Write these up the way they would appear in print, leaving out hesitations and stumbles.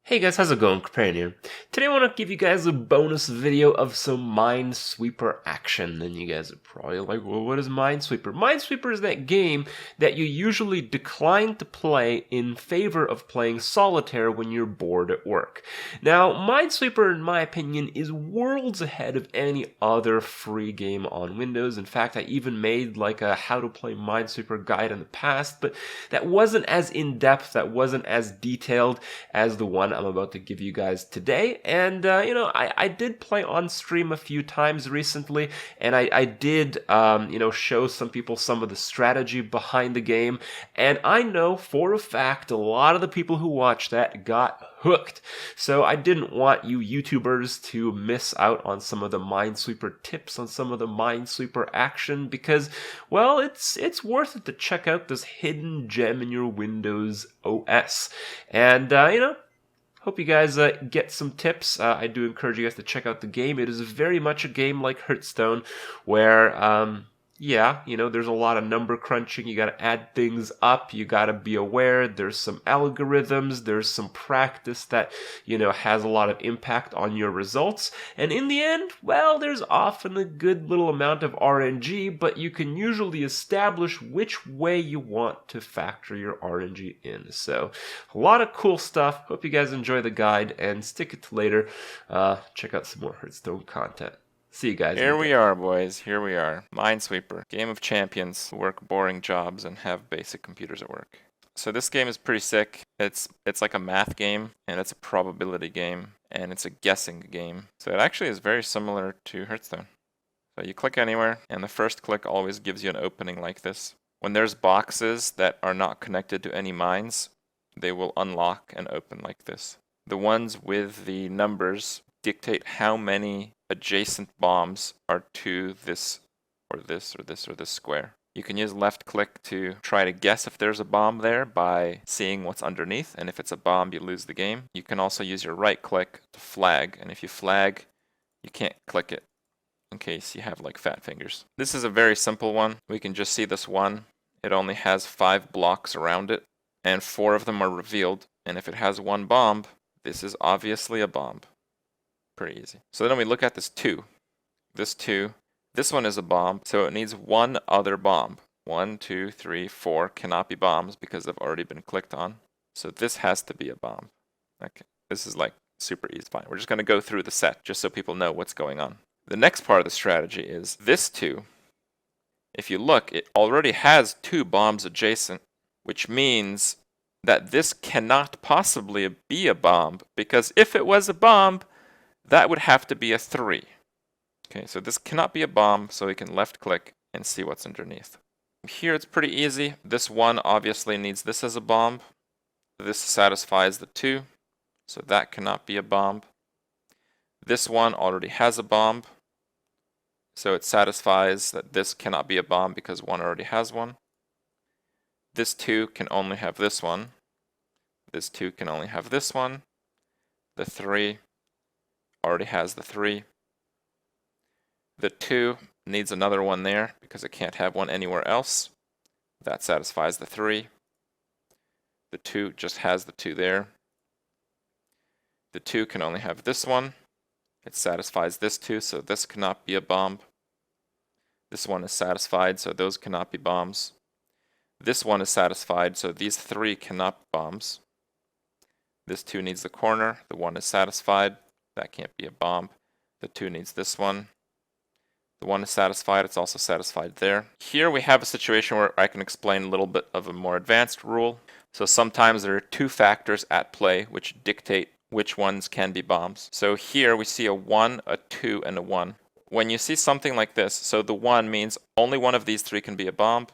Hey guys, how's it going? Kripp here. Today I want to give you guys a bonus video of some Minesweeper action. And you guys are probably like, well, what is Minesweeper? Minesweeper is that game that you usually decline to play in favor of playing solitaire when you're bored at work. Now, Minesweeper, in my opinion, is worlds ahead of any other free game on Windows. In fact, I even made like a how to play Minesweeper guide in the past, but that wasn't as in-depth, that wasn't as detailed as the one I'm about to give you guys today. And, I did play on stream a few times recently, and I did, show some people some of the strategy behind the game. And I know for a fact a lot of the people who watched that got hooked. So I didn't want you YouTubers to miss out on some of the Minesweeper tips, on some of the Minesweeper action, because, well, it's worth it to check out this hidden gem in your Windows OS. And, hope you guys get some tips. I do encourage you guys to check out the game. It is very much a game like Hearthstone where, there's a lot of number crunching. You got to add things up. You got to be aware. There's some algorithms. There's some practice that, has a lot of impact on your results. And in the end, well, there's often a good little amount of RNG, but you can usually establish which way you want to factor your RNG in. So, a lot of cool stuff. Hope you guys enjoy the guide and stick it to later. Check out some more Hearthstone content. See you guys. Here we are, boys. Here we are. Minesweeper. Game of champions who work boring jobs and have basic computers at work. So this game is pretty sick. It's like a math game, and it's a probability game, and it's a guessing game. So it actually is very similar to Hearthstone. So you click anywhere, and the first click always gives you an opening like this. When there's boxes that are not connected to any mines, they will unlock and open like this. The ones with the numbers dictate how many adjacent bombs are to this or this or this or this square. You can use left click to try to guess if there's a bomb there by seeing what's underneath, and if it's a bomb you lose the game. You can also use your right click to flag, and if you flag you can't click it in case you have like fat fingers. This is a very simple one. We can just see this one. It only has 5 blocks around it, and 4 of them are revealed, and if it has one bomb, this is obviously a bomb. Pretty easy. So then we look at this 2. This 2. This one is a bomb, so it needs one other bomb. 1, 2, 3, 4 cannot be bombs because they've already been clicked on. So this has to be a bomb. Okay, this is like super easy. Fine. We're just going to go through the set just so people know what's going on. The next part of the strategy is this 2. If you look, it already has 2 bombs adjacent, which means that this cannot possibly be a bomb, because if it was a bomb, that would have to be a 3. Okay, so this cannot be a bomb, so we can left click and see what's underneath. Here it's pretty easy. This 1 obviously needs this as a bomb. This satisfies the 2, so that cannot be a bomb. This 1 already has a bomb, so it satisfies that this cannot be a bomb because 1 already has one. This 2 can only have this one. This 2 can only have this one. The 3 already has the 3. The 2 needs another one there because it can't have one anywhere else. That satisfies the 3. The 2 just has the 2 there. The 2 can only have this one. It satisfies this 2, so this cannot be a bomb. This one is satisfied, so those cannot be bombs. This one is satisfied, so these 3 cannot be bombs. This 2 needs the corner. The 1 is satisfied. That can't be a bomb. The 2 needs this one. The 1 is satisfied. It's also satisfied there. Here we have a situation where I can explain a little bit of a more advanced rule. So sometimes there are 2 factors at play which dictate which ones can be bombs. So here we see a 1, a 2, and a 1. When you see something like this, so the 1 means only one of these 3 can be a bomb.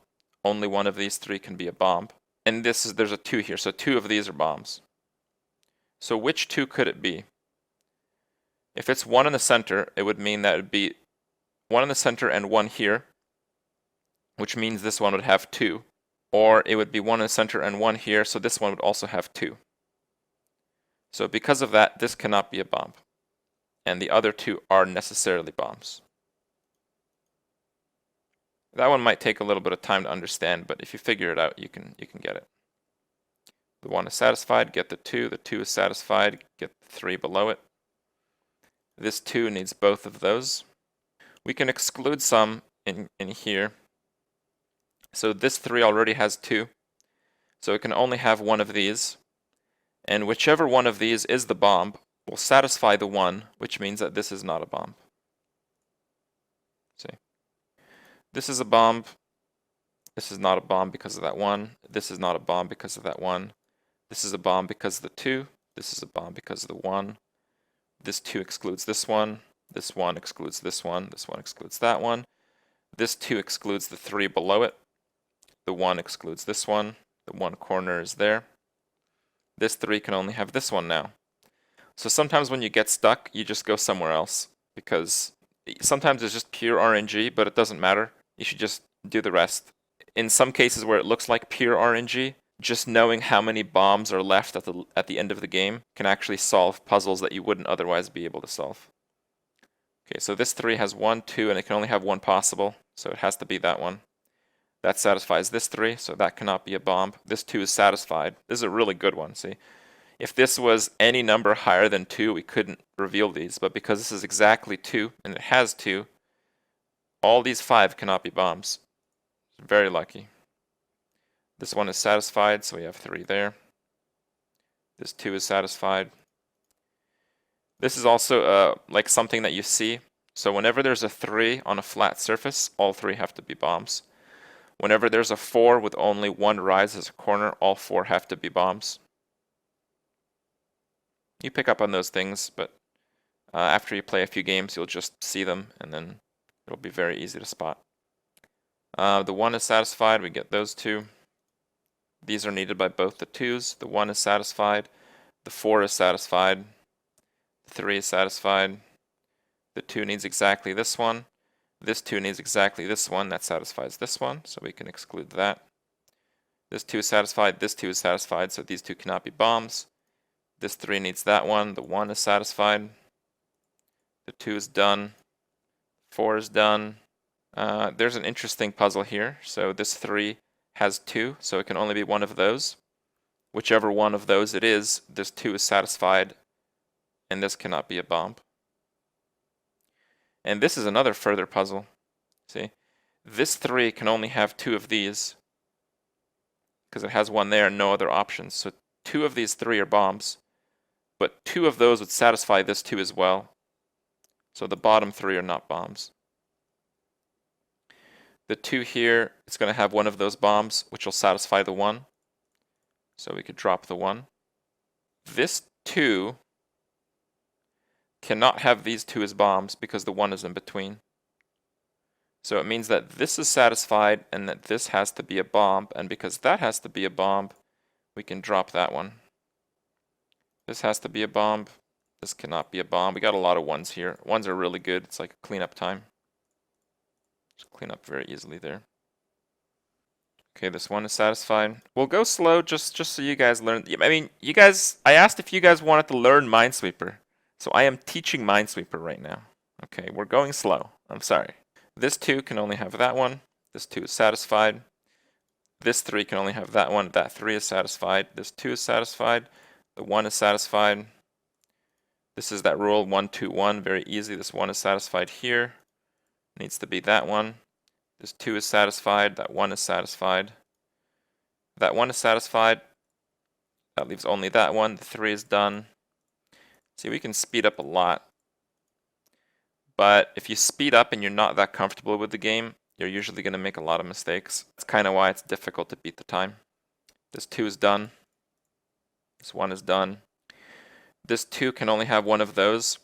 Only one of these 3 can be a bomb. And there's a 2 here, so 2 of these are bombs. So which 2 could it be? If it's 1 in the center, it would mean that it would be 1 in the center and 1 here, which means this one would have 2. Or it would be 1 in the center and 1 here, so this one would also have 2. So because of that, this cannot be a bomb. And the other 2 are necessarily bombs. That one might take a little bit of time to understand, but if you figure it out, you can get it. The 1 is satisfied, get the 2 is satisfied, get the 3 below it. This 2 needs both of those. We can exclude some in here. So this 3 already has 2, so it can only have one of these. And whichever one of these is the bomb will satisfy the 1, which means that this is not a bomb. See? This is a bomb. This is not a bomb because of that 1. This is not a bomb because of that 1. This is a bomb because of the 2. This is a bomb because of the 1. This 2 excludes this one. This 1 excludes this one. This 1 excludes that one. This 2 excludes the 3 below it. The 1 excludes this one. The 1 corner is there. This 3 can only have this one now. So sometimes when you get stuck, you just go somewhere else. Because sometimes it's just pure RNG, but it doesn't matter. You should just do the rest. In some cases where it looks like pure RNG, just knowing how many bombs are left at the end of the game can actually solve puzzles that you wouldn't otherwise be able to solve. Okay, so this 3 has 1, 2, and it can only have one possible, so it has to be that one. That satisfies this 3, so that cannot be a bomb. This 2 is satisfied. This is a really good one, see? If this was any number higher than 2, we couldn't reveal these, but because this is exactly 2, and it has 2, all these 5 cannot be bombs. Very lucky. This one is satisfied, so we have 3 there. This 2 is satisfied. This is also like something that you see. So whenever there's a 3 on a flat surface, all 3 have to be bombs. Whenever there's a 4 with only one rise as a corner, all 4 have to be bombs. You pick up on those things, but after you play a few games, you'll just see them, and then it'll be very easy to spot. The 1 is satisfied, we get those 2. These are needed by both the 2s. The 1 is satisfied, the 4 is satisfied, the 3 is satisfied, the 2 needs exactly this one. This 2 needs exactly this one, that satisfies this one, so we can exclude that. This 2 is satisfied, this 2 is satisfied, so these 2 cannot be bombs. This 3 needs that one, the 1 is satisfied. The 2 is done. 4 is done. There's an interesting puzzle here. So this 3 has 2, so it can only be one of those. Whichever one of those it is, this 2 is satisfied, and this cannot be a bomb. And this is another further puzzle. See? This 3 can only have 2 of these, because it has one there and no other options. So 2 of these 3 are bombs, but 2 of those would satisfy this 2 as well. So the bottom 3 are not bombs. The 2 here, it's going to have one of those bombs, which will satisfy the 1. So we could drop the 1. This 2 cannot have these 2 as bombs because the 1 is in between. So it means that this is satisfied and that this has to be a bomb, and because that has to be a bomb, we can drop that one. This has to be a bomb. This cannot be a bomb. We got a lot of 1s here. 1s are really good. It's like a cleanup time. Just clean up very easily there. Okay, this 1 is satisfied. We'll go slow just so you guys learn. I mean, you guys, I asked if you guys wanted to learn Minesweeper. So I am teaching Minesweeper right now. Okay, we're going slow. I'm sorry. This 2 can only have that one. This 2 is satisfied. This 3 can only have that one. That 3 is satisfied. This 2 is satisfied. The 1 is satisfied. This is that rule 1, 2, 1. Very easy. This 1 is satisfied here. Needs to be that one. This 2 is satisfied. That 1 is satisfied. That 1 is satisfied. That leaves only that one. The 3 is done. See, we can speed up a lot. But if you speed up and you're not that comfortable with the game, you're usually going to make a lot of mistakes. That's kind of why it's difficult to beat the time. This 2 is done. This 1 is done. This 2 can only have one of those,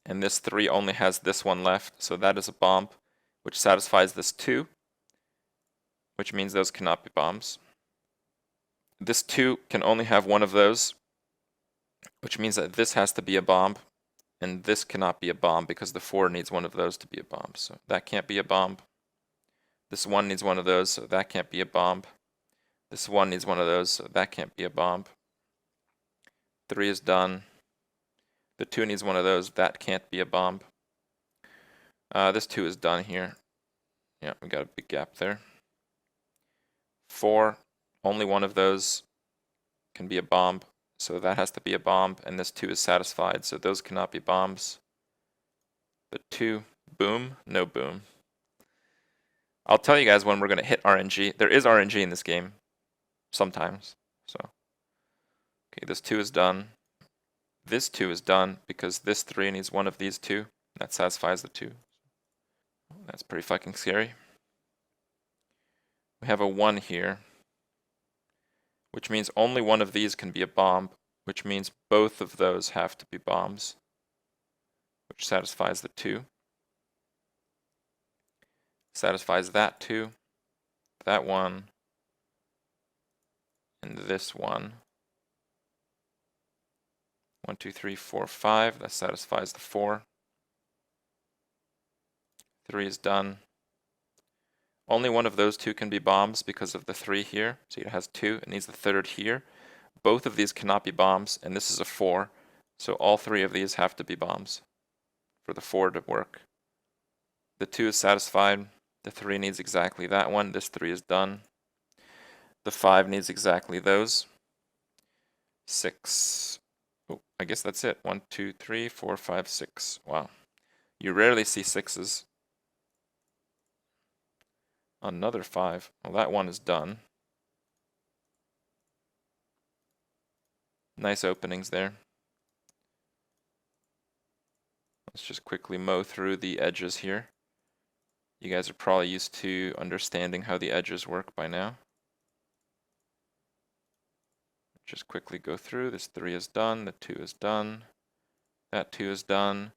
and this 3 only has this one left, so that is a bomb, which satisfies this 2, which means those cannot be bombs. This 2 can only have one of those, which means that this has to be a bomb, and this cannot be a bomb because the 4 needs one of those to be a bomb, so that can't be a bomb. This 1 needs one of those, so that can't be a bomb. This 1 needs one of those, so that can't be a bomb. 3 is done. The 2 needs one of those, that can't be a bomb. This 2 is done here. Yeah, we got a big gap there. 4, only one of those. can be a bomb. So that has to be a bomb, and this 2 is satisfied, so those cannot be bombs. But 2, boom, no boom. I'll tell you guys when we're going to hit RNG. There is RNG in this game, sometimes. So, okay, this 2 is done. This 2 is done because this 3 needs one of these 2. That satisfies the 2. That's pretty fucking scary. We have a 1 here, which means only one of these can be a bomb, which means both of those have to be bombs, which satisfies the 2. Satisfies that 2, that 1, and this 1. 1, 2, 3, 4, 5. That satisfies the 4. 3 is done. Only one of those 2 can be bombs because of the 3 here. So it has 2. It needs the 3rd here. Both of these cannot be bombs, and this is a 4. So all 3 of these have to be bombs for the 4 to work. The 2 is satisfied. The 3 needs exactly that one. This 3 is done. The 5 needs exactly those. 6. Oh, I guess that's it. 1, 2, 3, 4, 5, 6. Wow. You rarely see 6s. Another 5. Well, that 1 is done. Nice openings there. Let's just quickly mow through the edges here. You guys are probably used to understanding how the edges work by now. Just quickly go through. This 3 is done. The 2 is done. That 2 is done.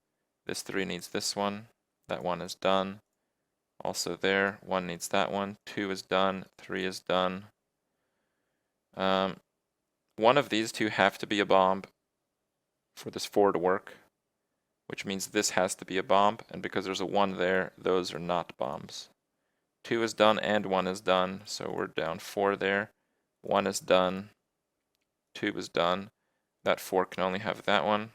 This 3 needs this one. That 1 is done. Also there. 1 needs that one. 2 is done. 3 is done. One of these 2 have to be a bomb for this 4 to work, which means this has to be a bomb, and because there's a 1 there, those are not bombs. 2 is done and 1 is done, so we're down 4 there. 1 is done. 2 is done. That 4 can only have that one.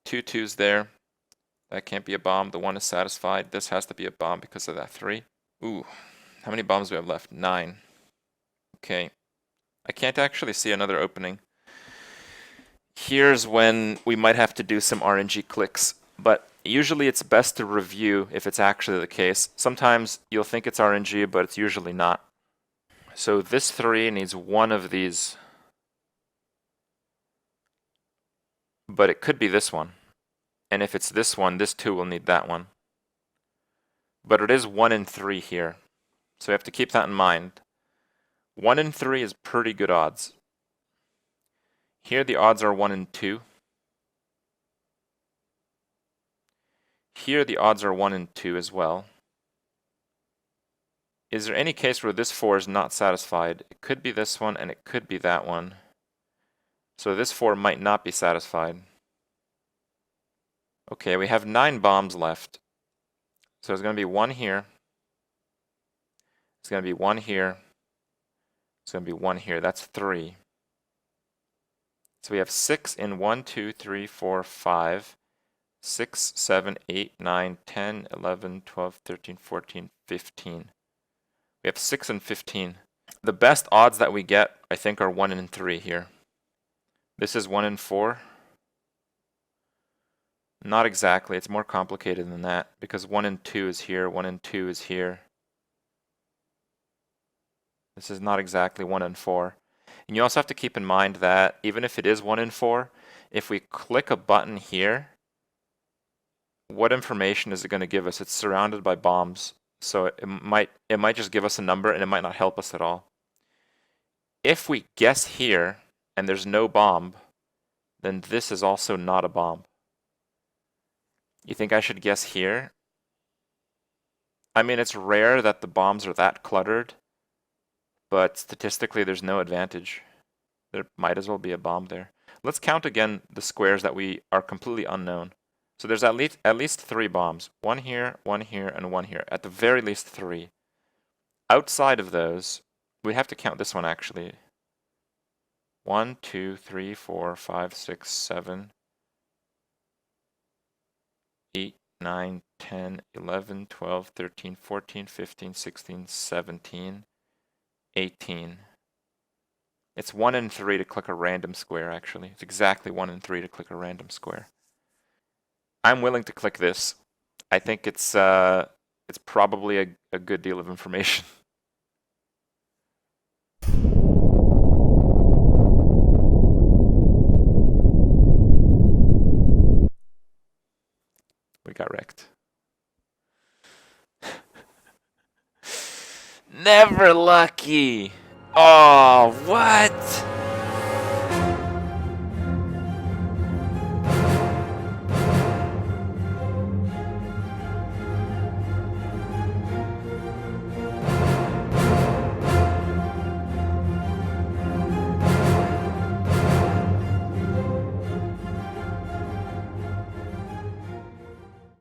2 2s there. That can't be a bomb. The 1 is satisfied. This has to be a bomb because of that 3. Ooh, how many bombs do we have left? 9. Okay. I can't actually see another opening. Here's when we might have to do some RNG clicks, but usually it's best to review if it's actually the case. Sometimes you'll think it's RNG, but it's usually not. So this 3 needs one of these, but it could be this one. And if it's this one, this 2 will need that one. But it is 1 in 3 here, so we have to keep that in mind. 1 in 3 is pretty good odds. Here the odds are 1 in 2. Here the odds are 1 in 2 as well. Is there any case where this 4 is not satisfied? It could be this one and it could be that one. So this 4 might not be satisfied. Okay, we have 9 bombs left. So there's going to be 1 here. It's going to be 1 here. It's going to be 1 here. That's 3. So we have 6 in 1, 2, 3, 4, 5, 6, 7, 8, 9, 10, 11, 12, 13, 14, 15. We have 6 and 15. The best odds that we get, I think, are 1 in 3 here. This is 1 in 4. Not exactly. It's more complicated than that because 1 in 2 is here, 1 in 2 is here. This is not exactly 1 in 4. And you also have to keep in mind that even if it is 1 in 4, if we click a button here, what information is it going to give us? It's surrounded by bombs, so it might just give us a number and it might not help us at all. If we guess here and there's no bomb, then this is also not a bomb. You think I should guess here? I mean, it's rare that the bombs are that cluttered, but statistically there's no advantage. There might as well be a bomb there. Let's count again the squares that we are completely unknown. So there's at least 3 bombs. 1 here, 1 here, and 1 here. At the very least 3. Outside of those, we have to count this one actually. 1, 2, 3, 4, 5, 6, 7, 8, 9, 10, 11, 12, 13, 14, 15, 16, 17, 18. It's 1 in 3 to click a random square, actually. It's exactly 1 in 3 to click a random square. I'm willing to click this. I think it's probably a good deal of information. We got wrecked. Never lucky! Oh, what?